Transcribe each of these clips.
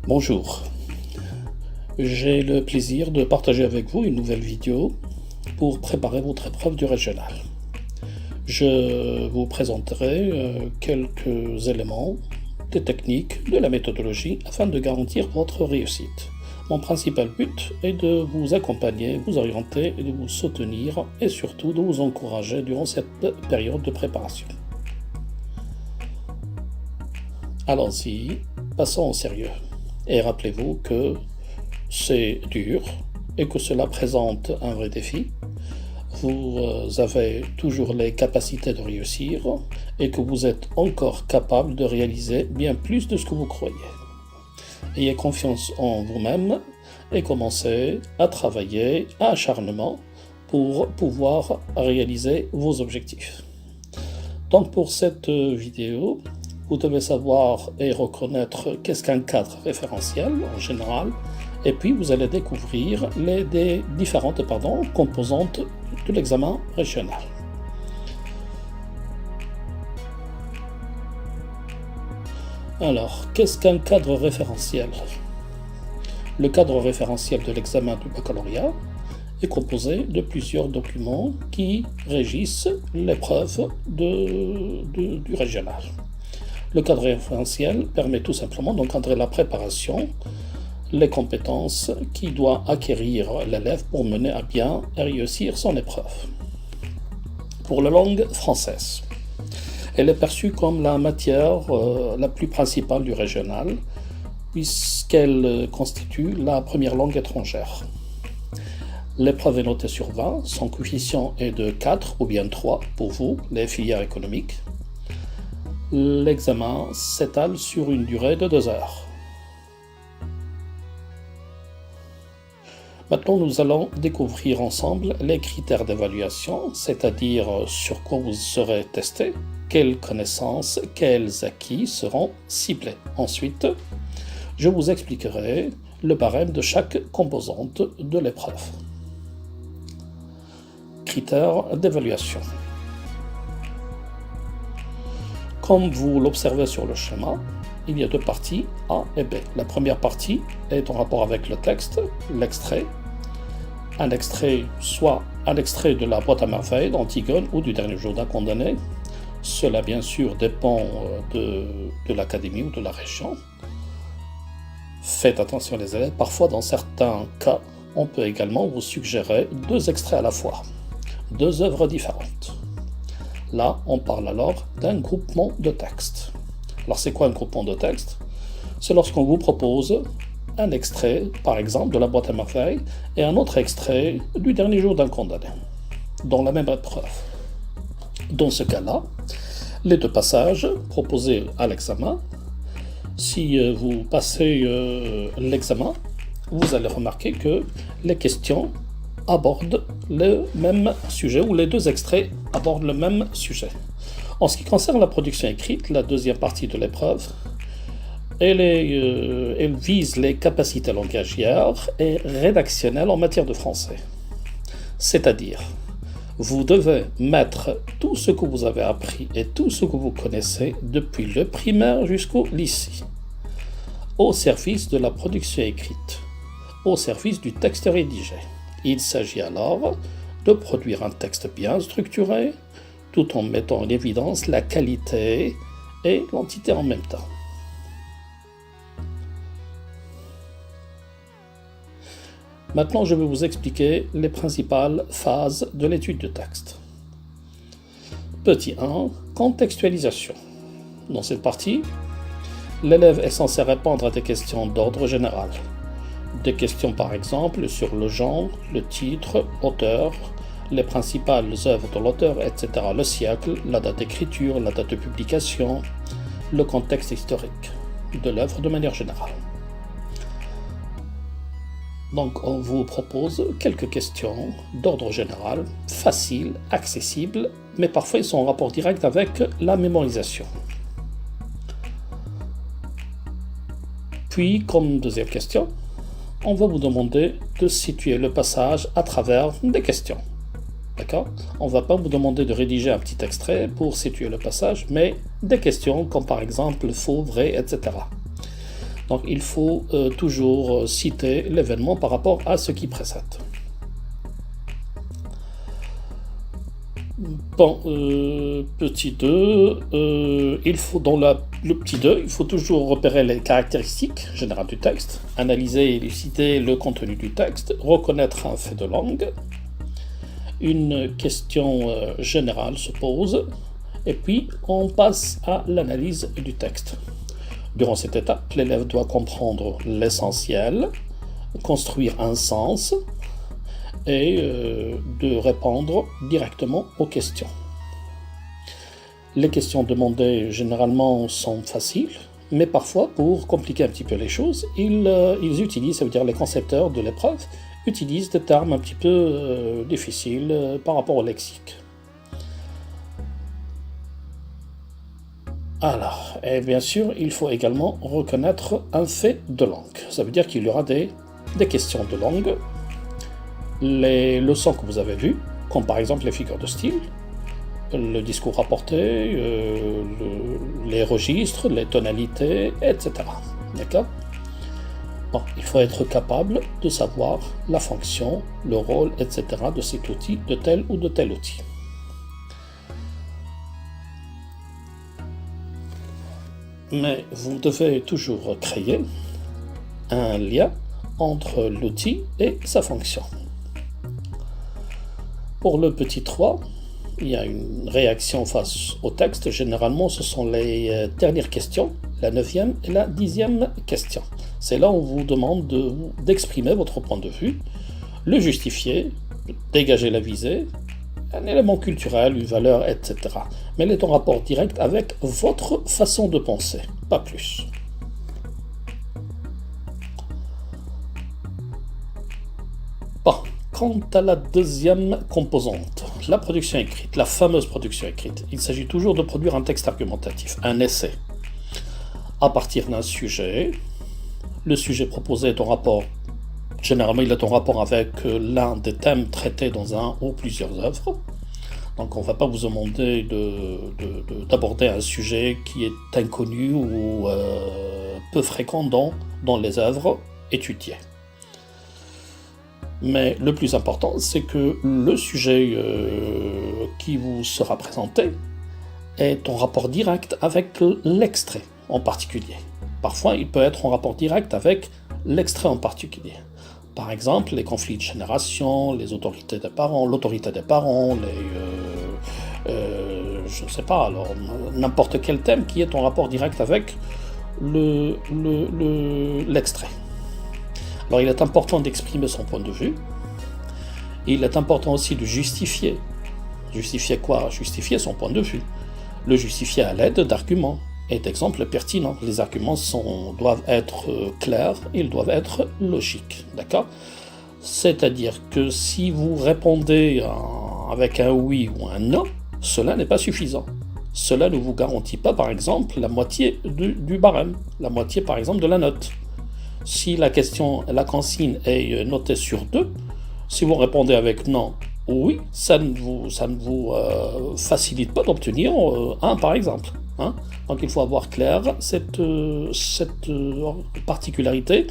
Bonjour, j'ai le plaisir de partager avec vous une nouvelle vidéo pour préparer votre épreuve du régional. Je vous présenterai quelques éléments des techniques, de la méthodologie afin de garantir votre réussite. Mon principal but est de vous accompagner, vous orienter et de vous soutenir et surtout de vous encourager durant cette période de préparation. Allons-y, passons au sérieux. Et rappelez-vous que c'est dur et que cela présente un vrai défi. Vous avez toujours les capacités de réussir et que vous êtes encore capable de réaliser bien plus de ce que vous croyez. Ayez confiance en vous-même et commencez à travailler à acharnement pour pouvoir réaliser vos objectifs. Donc pour cette vidéo, vous devez savoir et reconnaître qu'est-ce qu'un cadre référentiel en général, et puis vous allez découvrir les différentes composantes de l'examen régional. Alors, qu'est-ce qu'un cadre référentiel? Le cadre référentiel de l'examen du baccalauréat est composé de plusieurs documents qui régissent l'épreuve du régional. Le cadre référentiel permet tout simplement d'encadrer la préparation, les compétences qu'il doit acquérir l'élève pour mener à bien et réussir son épreuve. Pour la langue française, elle est perçue comme la matière la plus principale du régional, puisqu'elle constitue la première langue étrangère. L'épreuve est notée sur 20, son coefficient est de 4 ou bien 3 pour vous, les filières économiques. L'examen s'étale sur une durée de 2 heures. Maintenant, nous allons découvrir ensemble les critères d'évaluation, c'est-à-dire sur quoi vous serez testé, quelles connaissances, quels acquis seront ciblés. Ensuite, je vous expliquerai le barème de chaque composante de l'épreuve. Critères d'évaluation. Comme vous l'observez sur le schéma, il y a deux parties, A et B. La première partie est en rapport avec le texte, l'extrait. Un extrait, soit un extrait de la boîte à merveilles d'Antigone ou du dernier jour d'un condamné. Cela, bien sûr, dépend de l'académie ou de la région. Faites attention les élèves, parfois dans certains cas, on peut également vous suggérer 2 extraits à la fois, 2 œuvres différentes. Là, on parle alors d'un groupement de textes. Alors, c'est quoi un groupement de textes? C'est lorsqu'on vous propose un extrait, par exemple, de la boîte à merveilles et un autre extrait du dernier jour d'un condamné, dans la même épreuve. Dans ce cas-là, les 2 passages proposés à l'examen, si vous passez l'examen, vous allez remarquer que les questions abordent le même sujet, ou les 2 extraits abordent le même sujet. En ce qui concerne la production écrite, la deuxième partie de l'épreuve, elle vise les capacités langagières et rédactionnelles en matière de français. C'est-à-dire, vous devez mettre tout ce que vous avez appris et tout ce que vous connaissez depuis le primaire jusqu'au lycée au service de la production écrite, au service du texte rédigé. Il s'agit alors de produire un texte bien structuré, tout en mettant en évidence la qualité et l'entité en même temps. Maintenant, je vais vous expliquer les principales phases de l'étude de texte. Petit 1, contextualisation. Dans cette partie, l'élève est censé répondre à des questions d'ordre général. Des questions par exemple sur le genre, le titre, l'auteur, les principales œuvres de l'auteur, etc., le siècle, la date d'écriture, la date de publication, le contexte historique de l'œuvre de manière générale. Donc on vous propose quelques questions d'ordre général, faciles, accessibles, mais parfois ils sont en rapport direct avec la mémorisation. Puis, comme deuxième question, on va vous demander de situer le passage à travers des questions. D'accord? On ne va pas vous demander de rédiger un petit extrait pour situer le passage, mais des questions comme par exemple faux, vrai, etc. Donc il faut toujours citer l'événement par rapport à ce qui précède. Bon, petit 2, il faut dans le petit 2, il faut toujours repérer les caractéristiques générales du texte, analyser et élucider le contenu du texte, reconnaître un fait de langue. Une question générale se pose, et puis on passe à l'analyse du texte. Durant cette étape, l'élève doit comprendre l'essentiel, construire un sens, et de répondre directement aux questions. Les questions demandées généralement sont faciles, mais parfois, pour compliquer un petit peu les choses, ils utilisent, ça veut dire les concepteurs de l'épreuve, utilisent des termes un petit peu difficiles par rapport au lexique. Alors, et bien sûr, il faut également reconnaître un fait de langue. Ça veut dire qu'il y aura des questions de langue. Les leçons que vous avez vues, comme par exemple les figures de style, le discours rapporté, les registres, les tonalités, etc. D'accord ? Bon, il faut être capable de savoir la fonction, le rôle, etc. de cet outil, de tel ou de tel outil. Mais vous devez toujours créer un lien entre l'outil et sa fonction. Pour le petit 3, il y a une réaction face au texte. Généralement, ce sont les dernières questions, la 9e et la 10e question. C'est là où on vous demande d'exprimer votre point de vue, le justifier, dégager la visée, un élément culturel, une valeur, etc. Mais elle est en rapport direct avec votre façon de penser, pas plus. Bon. Quant à la deuxième composante, la production écrite, la fameuse production écrite, il s'agit toujours de produire un texte argumentatif, un essai, à partir d'un sujet. Le sujet proposé est en rapport, généralement il est en rapport avec l'un des thèmes traités dans un ou plusieurs œuvres. Donc on ne va pas vous demander d'aborder un sujet qui est inconnu ou peu fréquent dans les œuvres étudiées. Mais le plus important, c'est que le sujet qui vous sera présenté est en rapport direct avec l'extrait en particulier. Parfois, il peut être en rapport direct avec l'extrait en particulier. Par exemple, les conflits de génération, les autorités des parents, l'autorité des parents, je ne sais pas, alors n'importe quel thème qui est en rapport direct avec l'extrait. Alors il est important d'exprimer son point de vue. Il est important aussi de justifier. Justifier quoi ? Justifier son point de vue. Le justifier à l'aide d'arguments et d'exemples pertinents. Les arguments doivent être clairs, ils doivent être logiques. D'accord ? C'est-à-dire que si vous répondez avec un oui ou un non, cela n'est pas suffisant. Cela ne vous garantit pas, par exemple, la moitié du barème, la moitié, par exemple, de la note. Si la consigne est notée sur 2, si vous répondez avec non ou oui, ça ne vous facilite pas d'obtenir 1 par exemple. Hein? Donc il faut avoir clair cette particularité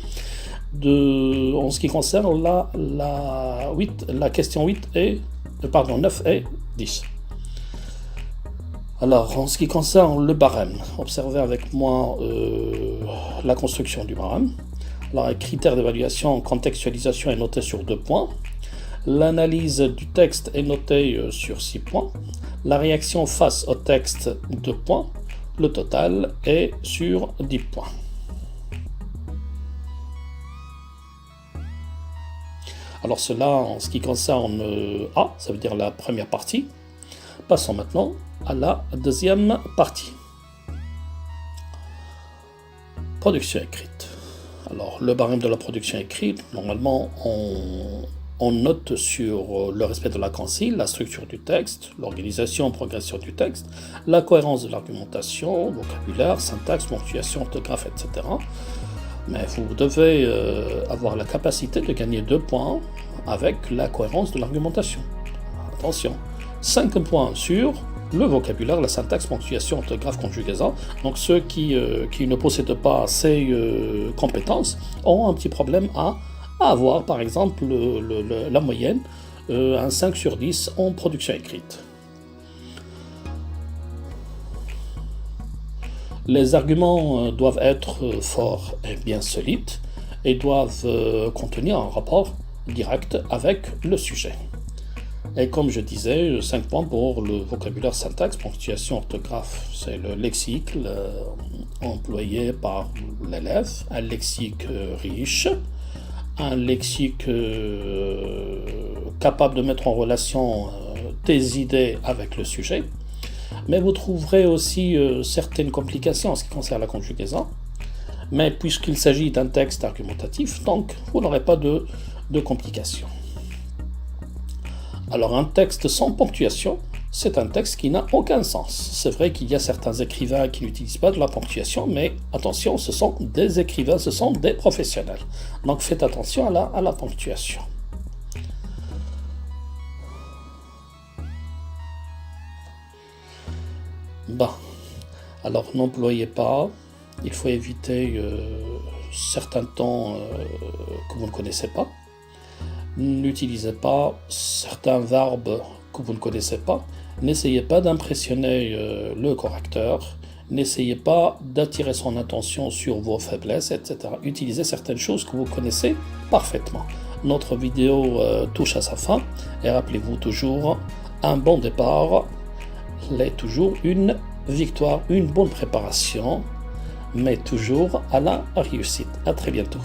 en ce qui concerne la question 9 et 10. Alors, en ce qui concerne le barème, observez avec moi la construction du barème. Alors, les critères d'évaluation, contextualisation est noté sur 2 points. L'analyse du texte est notée sur 6 points. La réaction face au texte, 2 points. Le total est sur 10 points. Alors, cela en ce qui concerne A, ça veut dire la première partie. Passons maintenant à la deuxième partie. Production écrite. Alors, le barème de la production écrite, normalement, on note sur le respect de la consigne, la structure du texte, l'organisation, progression du texte, la cohérence de l'argumentation, vocabulaire, syntaxe, ponctuation, orthographe, etc. Mais vous devez avoir la capacité de gagner 2 points avec la cohérence de l'argumentation. Attention, 5 points sur le vocabulaire, la syntaxe, ponctuation, orthographe, conjugaison. Donc ceux qui ne possèdent pas ces compétences auront un petit problème à avoir, par exemple, la moyenne, un 5 sur 10 en production écrite. Les arguments doivent être forts et bien solides et doivent contenir un rapport direct avec le sujet. Et comme je disais, 5 points pour le vocabulaire, syntaxe, ponctuation, orthographe. C'est le lexique employé par l'élève, un lexique riche, un lexique capable de mettre en relation tes idées avec le sujet. Mais vous trouverez aussi certaines complications en ce qui concerne la conjugaison. Mais puisqu'il s'agit d'un texte argumentatif, donc vous n'aurez pas de complications. Alors un texte sans ponctuation, c'est un texte qui n'a aucun sens. C'est vrai qu'il y a certains écrivains qui n'utilisent pas de la ponctuation, mais attention, ce sont des écrivains, ce sont des professionnels. Donc faites attention à la ponctuation. Bon, alors n'employez pas, il faut éviter certains temps que vous ne connaissez pas. N'utilisez pas certains verbes que vous ne connaissez pas. N'essayez pas d'impressionner le correcteur. N'essayez pas d'attirer son attention sur vos faiblesses, etc. Utilisez certaines choses que vous connaissez parfaitement. Notre vidéo touche à sa fin. Et rappelez-vous toujours, un bon départ est toujours une victoire, une bonne préparation, mais toujours à la réussite. À très bientôt.